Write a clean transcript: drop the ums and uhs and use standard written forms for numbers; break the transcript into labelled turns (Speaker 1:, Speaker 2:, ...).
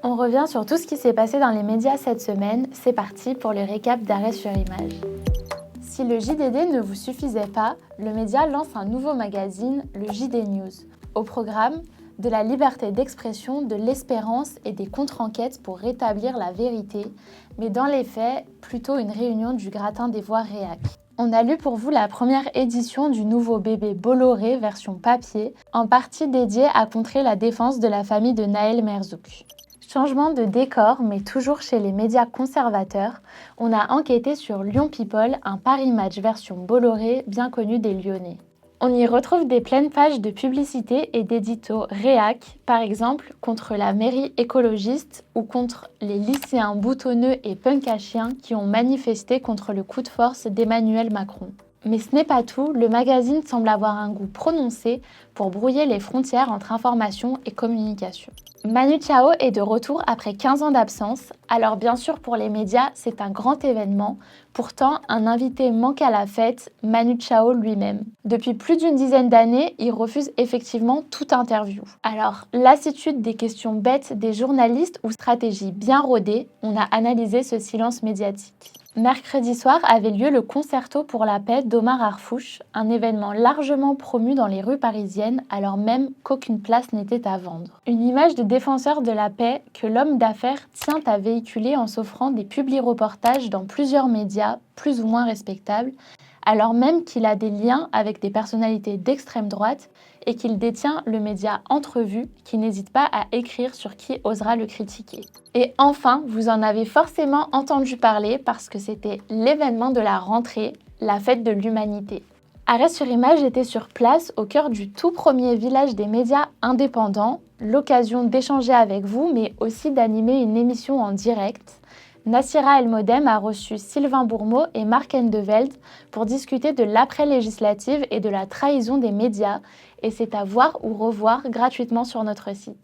Speaker 1: On revient sur tout ce qui s'est passé dans les médias cette semaine. C'est parti pour le récap d'Arrêt sur Image. Si le JDD ne vous suffisait pas, le média lance un nouveau magazine, le JD News. Au programme, de la liberté d'expression, de l'espérance et des contre-enquêtes pour rétablir la vérité, mais dans les faits, plutôt une réunion du gratin des voix réac. On a lu pour vous la première édition du nouveau bébé Bolloré version papier, en partie dédiée à contrer la défense de la famille de Nahel Merzouk. Changement de décor, mais toujours chez les médias conservateurs, on a enquêté sur Lyon People, un Paris Match version Bolloré bien connu des Lyonnais. On y retrouve des pleines pages de publicité et d'éditos réac, par exemple contre la mairie écologiste ou contre les lycéens boutonneux et punk à chiens qui ont manifesté contre le coup de force d'Emmanuel Macron. Mais ce n'est pas tout, le magazine semble avoir un goût prononcé pour brouiller les frontières entre information et communication. Manu Chao est de retour après 15 ans d'absence, alors bien sûr pour les médias c'est un grand événement, pourtant un invité manque à la fête, Manu Chao lui-même. Depuis plus d'une dizaine d'années, il refuse effectivement toute interview. Alors, lassitude des questions bêtes des journalistes ou stratégie bien rodée, on a analysé ce silence médiatique. Mercredi soir avait lieu le Concerto pour la paix d'Omar Harfouch, un événement largement promu dans les rues parisiennes alors même qu'aucune place n'était à vendre. Une image de défenseur de la paix que l'homme d'affaires tient à véhiculer en s'offrant des publi-reportages dans plusieurs médias plus ou moins respectables, alors même qu'il a des liens avec des personnalités d'extrême droite et qu'il détient le média Entrevue qui n'hésite pas à écrire sur qui osera le critiquer. Et enfin, vous en avez forcément entendu parler parce que c'était l'événement de la rentrée, la fête de l'humanité. Arrêt sur Image était sur place au cœur du tout premier village des médias indépendants, l'occasion d'échanger avec vous mais aussi d'animer une émission en direct. Nassira El Modem a reçu Sylvain Bourmeau et Marc Endeveld pour discuter de l'après-législative et de la trahison des médias, et c'est à voir ou revoir gratuitement sur notre site.